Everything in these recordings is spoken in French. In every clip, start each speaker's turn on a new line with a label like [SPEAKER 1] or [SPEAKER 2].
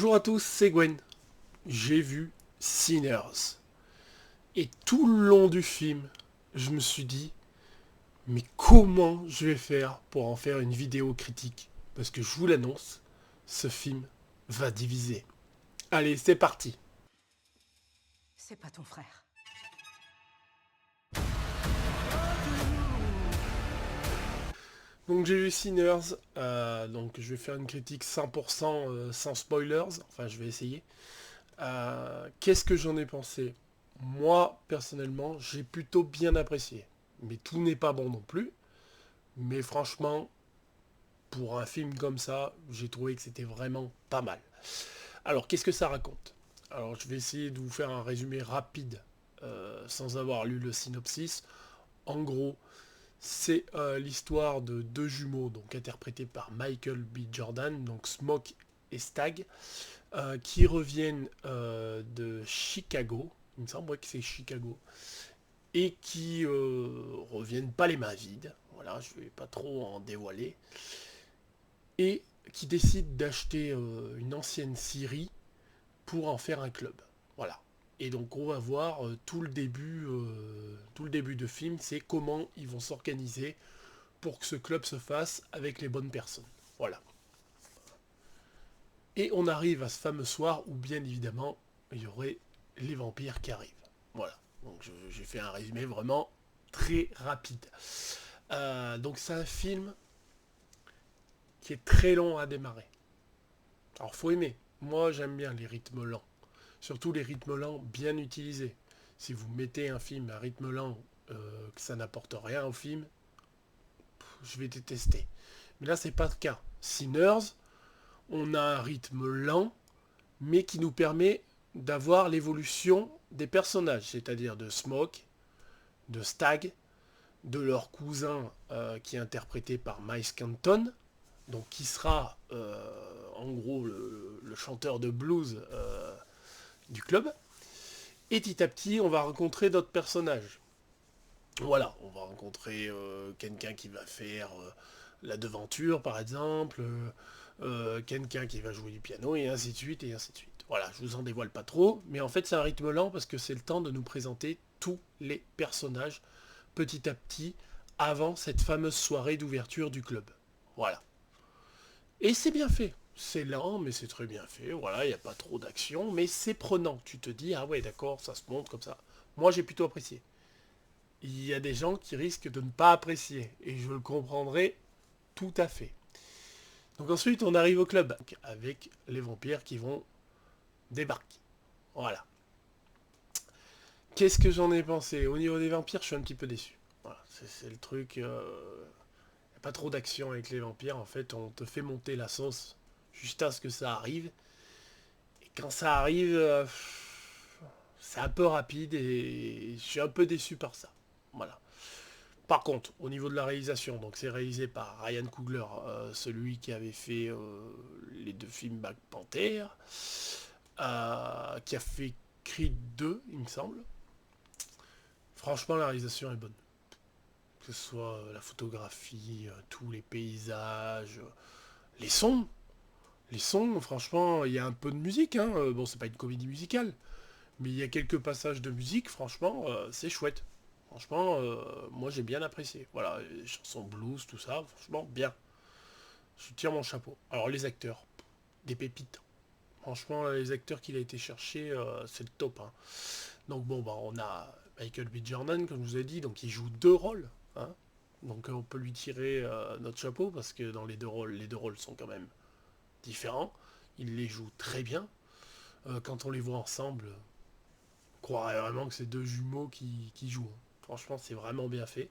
[SPEAKER 1] Bonjour à tous, c'est Gwen. J'ai vu Sinners. Et tout le long du film, je me suis dit, mais comment je vais faire pour en faire une vidéo critique? Parce que je vous l'annonce, ce film va diviser. Allez, c'est parti.
[SPEAKER 2] C'est pas ton frère.
[SPEAKER 1] Donc j'ai vu Sinners, donc je vais faire une critique 100% sans spoilers, enfin je vais essayer. Qu'est-ce que j'en ai pensé? Moi, personnellement, j'ai plutôt bien apprécié. Mais tout n'est pas bon non plus. Mais franchement, pour un film comme ça, j'ai trouvé que c'était vraiment pas mal. Alors, qu'est-ce que ça raconte? Alors, je vais essayer de vous faire un résumé rapide, sans avoir lu le synopsis. En gros, c'est l'histoire de deux jumeaux, donc interprétés par Michael B. Jordan, donc Smoke et Stag, qui reviennent de Chicago. Il me semble que c'est Chicago. Et qui reviennent pas les mains vides. Voilà, je vais pas trop en dévoiler. Et qui décide d'acheter une ancienne scierie pour en faire un club. Voilà. Et donc on va voir tout le début de film, c'est comment ils vont s'organiser pour que ce club se fasse avec les bonnes personnes. Voilà. Et on arrive à ce fameux soir où bien évidemment il y aurait les vampires qui arrivent. Voilà. Donc j'ai fait un résumé vraiment très rapide. Donc c'est un film qui est très long à démarrer. Alors faut aimer. Moi j'aime bien les rythmes lents. Surtout les rythmes lents bien utilisés. Si vous mettez un film à rythme lent, que ça n'apporte rien au film, je vais détester. Mais là c'est pas le cas. Sinners, on a un rythme lent, mais qui nous permet d'avoir l'évolution des personnages, c'est-à-dire de Smoke, de Stag, de leur cousin qui est interprété par Miles Canton, donc qui sera en gros le chanteur de blues du club. Et petit à petit, on va rencontrer d'autres personnages. Voilà, on va rencontrer quelqu'un qui va faire la devanture, par exemple, quelqu'un qui va jouer du piano, et ainsi de suite, et ainsi de suite. Voilà, je vous en dévoile pas trop, mais en fait c'est un rythme lent parce que c'est le temps de nous présenter tous les personnages petit à petit avant cette fameuse soirée d'ouverture du club. Voilà. Et c'est bien fait. C'est lent, mais c'est très bien fait. Voilà, il n'y a pas trop d'action, mais c'est prenant. Tu te dis, ah ouais, d'accord, ça se monte comme ça. Moi, j'ai plutôt apprécié. Il y a des gens qui risquent de ne pas apprécier, et je le comprendrai tout à fait. Donc ensuite, on arrive au club, avec les vampires qui vont débarquer. Voilà. Qu'est-ce que j'en ai pensé? Au niveau des vampires, je suis un petit peu déçu. Voilà, c'est le truc. Il n'y a pas trop d'action avec les vampires. En fait, on te fait monter la sauce juste à ce que ça arrive. Et quand ça arrive, c'est un peu rapide et je suis un peu déçu par ça. Voilà. Par contre, au niveau de la réalisation, donc c'est réalisé par Ryan Coogler, celui qui avait fait les deux films Black Panther, qui a fait Creed 2, il me semble. Franchement, la réalisation est bonne. Que ce soit la photographie, tous les paysages, les sons. Les sons, franchement, il y a un peu de musique. Hein. Bon, c'est pas une comédie musicale, mais il y a quelques passages de musique, franchement, c'est chouette. Franchement, moi j'ai bien apprécié. Voilà, les chansons blues, tout ça, franchement, bien. Je tire mon chapeau. Alors les acteurs, des pépites. Franchement, les acteurs qu'il a été chercher, c'est le top. Hein. Donc bon, bah, on a Michael B. Jordan, comme je vous ai dit, donc il joue deux rôles. Hein. Donc on peut lui tirer notre chapeau, parce que dans les deux rôles sont quand même différents. Il les joue très bien. Quand on les voit ensemble, on croirait vraiment que c'est deux jumeaux qui jouent. Hein. Franchement, c'est vraiment bien fait.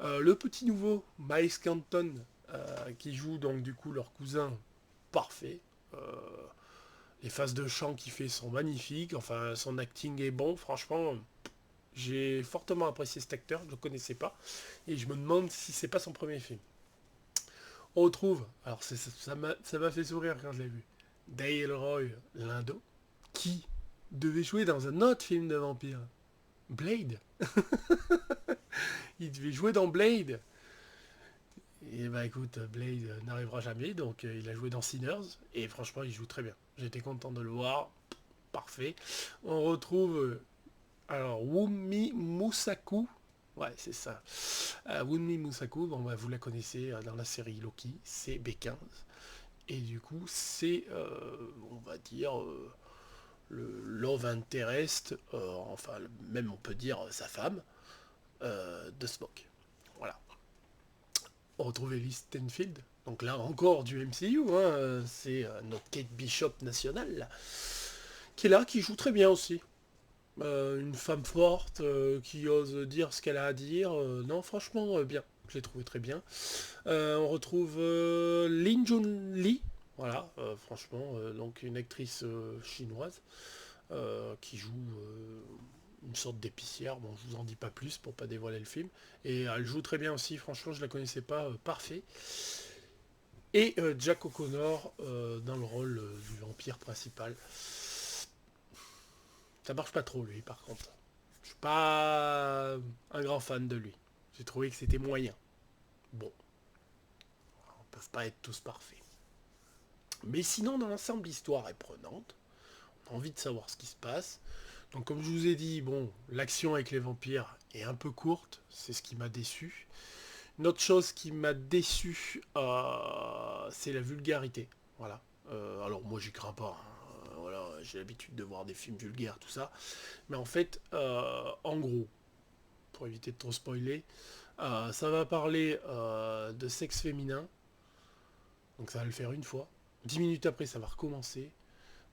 [SPEAKER 1] Le petit nouveau, Miles Canton, qui joue donc du coup leur cousin, parfait. Euh, les phases de chant qu'il fait sont magnifiques. Enfin, son acting est bon. Franchement, j'ai fortement apprécié cet acteur. Je ne le connaissais pas. Et je me demande si c'est pas son premier film. On retrouve, alors ça m'a fait sourire quand je l'ai vu, Dale Roy Lindo, qui devait jouer dans un autre film de vampire, Blade. Il devait jouer dans Blade. Et bah écoute, Blade n'arrivera jamais, donc il a joué dans Sinners, et franchement il joue très bien. J'étais content de le voir. Parfait. On retrouve alors Wumi Musaku. Ouais, c'est ça. Wumi Musaku, bon, bah, vous la connaissez dans la série Loki, c'est B15. Et du coup, c'est, on va dire, le love interest, enfin, même on peut dire sa femme, de Smoke. Voilà. On retrouve Ellie Stanfield. Donc là encore du MCU, hein, c'est notre Kate Bishop nationale, là, qui est là, qui joue très bien aussi. Une femme forte qui ose dire ce qu'elle a à dire. Non, franchement, bien. Je l'ai trouvé très bien. On retrouve Lin Jun Lee. Voilà, franchement, donc une actrice chinoise qui joue une sorte d'épicière. Bon, je vous en dis pas plus pour pas dévoiler le film. Et elle joue très bien aussi. Franchement, je la connaissais pas. Parfait. Et Jack O'Connor dans le rôle du vampire principal. Ça marche pas trop lui par contre. Je suis pas un grand fan de lui. J'ai trouvé que c'était moyen. Bon, on peut pas être tous parfaits. Mais sinon, dans l'ensemble, l'histoire est prenante. On a envie de savoir ce qui se passe. Donc comme je vous ai dit, bon, l'action avec les vampires est un peu courte. C'est ce qui m'a déçu. Une autre chose qui m'a déçu, c'est la vulgarité. Voilà. Alors moi j'y crains pas. Hein. Voilà, j'ai l'habitude de voir des films vulgaires, tout ça. Mais en fait, en gros, pour éviter de trop spoiler, ça va parler de sexe féminin. Donc ça va le faire une fois. 10 minutes après, ça va recommencer.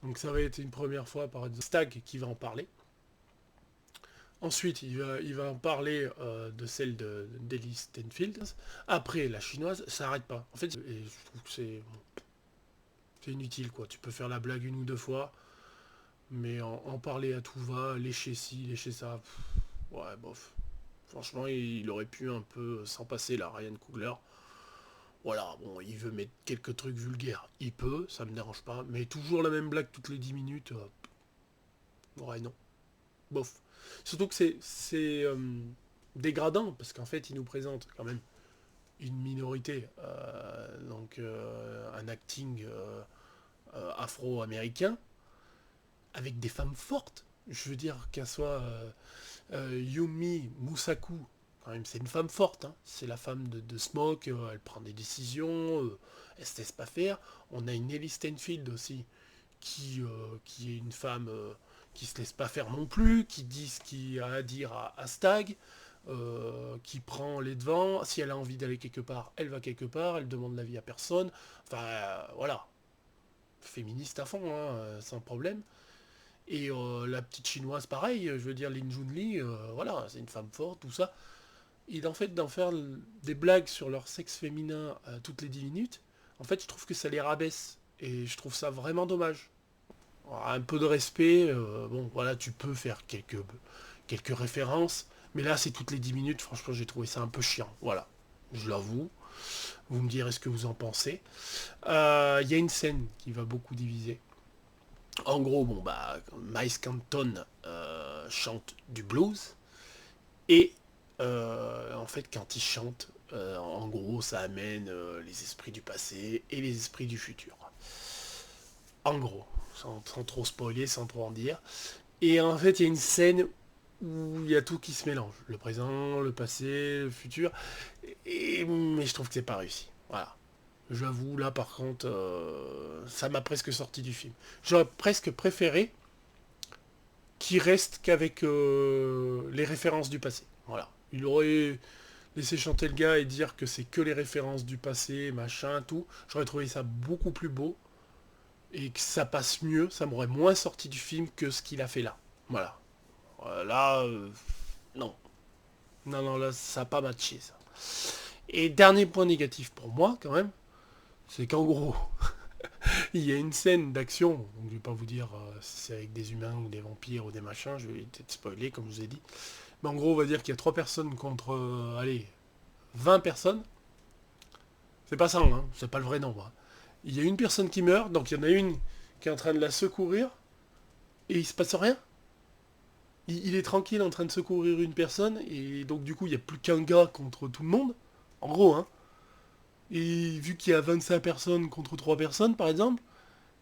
[SPEAKER 1] Donc ça va être une première fois par exemple Stag qui va en parler. Ensuite, il va en parler de celle d'Ellie Stanfield. Après, la chinoise, ça n'arrête pas. En fait, et je trouve que c'est inutile, quoi. Tu peux faire la blague une ou deux fois, mais en parler à tout va, lécher ci, lécher ça, ouais, bof. Franchement, il aurait pu un peu s'en passer, là, Ryan Coogler. Voilà, bon, il veut mettre quelques trucs vulgaires. Il peut, ça me dérange pas, mais toujours la même blague toutes les 10 minutes. Ouais, non. Bof. Surtout que c'est dégradant, parce qu'en fait, il nous présente quand même une minorité, donc un acting afro-américain, avec des femmes fortes. Je veux dire qu'elle soit Yumi Musaku, quand même, c'est une femme forte. Hein. C'est la femme de Smoke, elle prend des décisions, elle se laisse pas faire. On a une Ellie Stanfield aussi, qui est une femme qui se laisse pas faire non plus, qui dit ce qu'il a à dire à Stag, qui prend les devants. Si elle a envie d'aller quelque part, elle va quelque part, elle demande l'avis à personne. Enfin, voilà. Féministe à fond, hein, sans problème. Et la petite chinoise, pareil, je veux dire, Lin Junli, voilà, c'est une femme forte, tout ça. Et en fait, d'en faire des blagues sur leur sexe féminin toutes les 10 minutes, en fait, je trouve que ça les rabaisse. Et je trouve ça vraiment dommage. Alors, un peu de respect, bon, voilà, tu peux faire quelques références, mais là, c'est toutes les 10 minutes, franchement, j'ai trouvé ça un peu chiant. Voilà, je l'avoue. Vous me direz ce que vous en pensez. Il y a une scène qui va beaucoup diviser. En gros, bon, bah, Miles Canton chante du blues, et en fait, quand il chante, en gros, ça amène les esprits du passé et les esprits du futur. En gros, sans trop spoiler, sans trop en dire. Et en fait, il y a une scène où il y a tout qui se mélange. Le présent, le passé, le futur. Mais je trouve que c'est pas réussi. Voilà. J'avoue, là par contre, ça m'a presque sorti du film. J'aurais presque préféré qu'il reste qu'avec les références du passé. Voilà. Il aurait laissé chanter le gars et dire que c'est que les références du passé, machin, tout. J'aurais trouvé ça beaucoup plus beau. Et que ça passe mieux, ça m'aurait moins sorti du film que ce qu'il a fait là. Voilà. Là, non. Non, non, là, ça n'a pas matché, ça. Et dernier point négatif pour moi, quand même, c'est qu'en gros, il y a une scène d'action, donc je vais pas vous dire si c'est avec des humains ou des vampires ou des machins, je vais peut-être spoiler, comme je vous ai dit. Mais en gros, on va dire qu'il y a 3 personnes contre, allez, 20 personnes. C'est pas ça, hein, c'est pas le vrai nombre. Hein. Il y a une personne qui meurt, donc il y en a une qui est en train de la secourir, et il se passe rien. Il est tranquille en train de secourir une personne, et donc du coup il n'y a plus qu'un gars contre tout le monde, en gros, hein. Et vu qu'il y a 25 personnes contre 3 personnes, par exemple,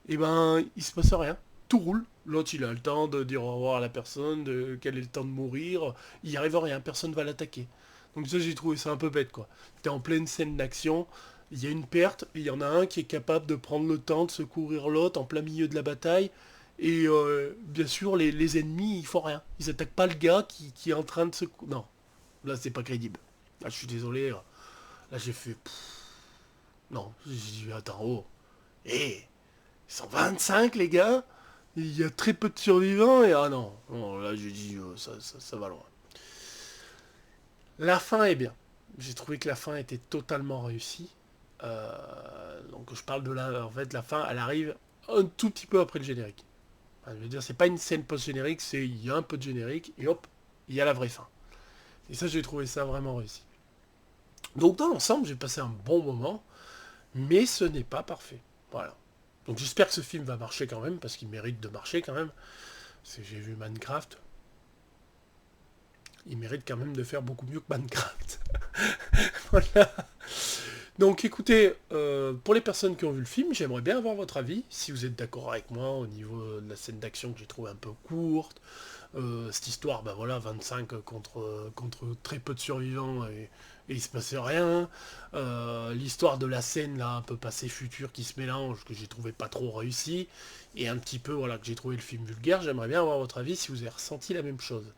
[SPEAKER 1] et ben il se passe rien. Tout roule. L'autre il a le temps de dire au revoir à la personne, qu'elle ait le temps de mourir. Il n'y arrive à rien, personne va l'attaquer. Donc ça j'ai trouvé ça un peu bête quoi. T'es en pleine scène d'action, il y a une perte, et il y en a un qui est capable de prendre le temps de secourir l'autre en plein milieu de la bataille. Et bien sûr les ennemis ils font rien. Ils attaquent pas le gars qui est en train de se... Non, là c'est pas crédible. Là je suis désolé. Là j'ai fait... Non, j'ai dit attends, oh. Eh, ils sont 25 les gars. Il y a très peu de survivants et ah non, non là j'ai dit ça va loin. La fin est bien. J'ai trouvé que la fin était totalement réussie. Donc je parle de la... En fait la fin elle arrive un tout petit peu après le générique. Enfin, je veux dire c'est pas une scène post-générique, c'est il y a un peu de générique et hop, il y a la vraie fin. Et ça j'ai trouvé ça vraiment réussi. Donc dans l'ensemble j'ai passé un bon moment, mais ce n'est pas parfait. Voilà. Donc j'espère que ce film va marcher quand même, parce qu'il mérite de marcher quand même. Parce que j'ai vu Minecraft. Il mérite quand même de faire beaucoup mieux que Minecraft. Voilà. Donc écoutez, pour les personnes qui ont vu le film, j'aimerais bien avoir votre avis, si vous êtes d'accord avec moi au niveau de la scène d'action que j'ai trouvé un peu courte. Cette histoire, ben voilà, 25 contre très peu de survivants et il se passait rien. L'histoire de la scène là, un peu passé futur qui se mélange, que j'ai trouvé pas trop réussi. Et un petit peu, voilà, que j'ai trouvé le film vulgaire. J'aimerais bien avoir votre avis si vous avez ressenti la même chose.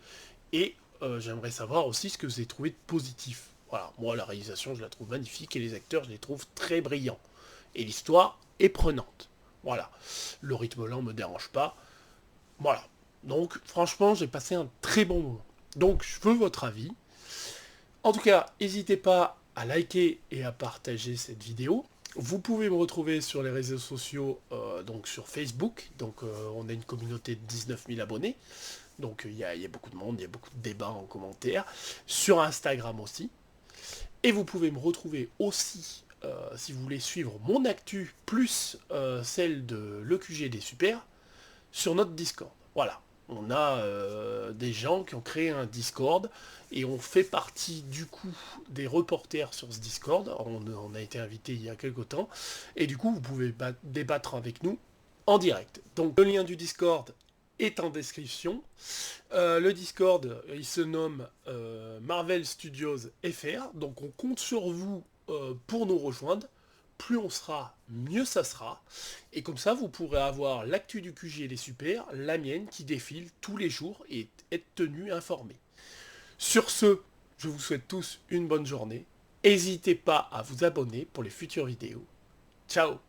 [SPEAKER 1] Et j'aimerais savoir aussi ce que vous avez trouvé de positif. Voilà, moi la réalisation je la trouve magnifique et les acteurs je les trouve très brillants. Et l'histoire est prenante. Voilà. Le rythme lent me dérange pas. Voilà. Donc franchement j'ai passé un très bon moment. Donc je veux votre avis. En tout cas, n'hésitez pas à liker et à partager cette vidéo. Vous pouvez me retrouver sur les réseaux sociaux, donc sur Facebook. Donc on a une communauté de 19 000 abonnés. Donc il y a beaucoup de monde, il y a beaucoup de débats en commentaire. Sur Instagram aussi. Et vous pouvez me retrouver aussi, si vous voulez suivre mon actu, plus celle de l'EQG des Super, sur notre Discord. Voilà. On a des gens qui ont créé un Discord et on fait partie du coup des reporters sur ce Discord. On a été invité il y a quelque temps et du coup vous pouvez débattre avec nous en direct. Donc le lien du Discord est en description. Le Discord il se nomme Marvel Studios FR. Donc on compte sur vous pour nous rejoindre. Plus on sera, mieux ça sera. Et comme ça, vous pourrez avoir l'actu du QG et les super, la mienne qui défile tous les jours et être tenu informé. Sur ce, je vous souhaite tous une bonne journée. N'hésitez pas à vous abonner pour les futures vidéos. Ciao!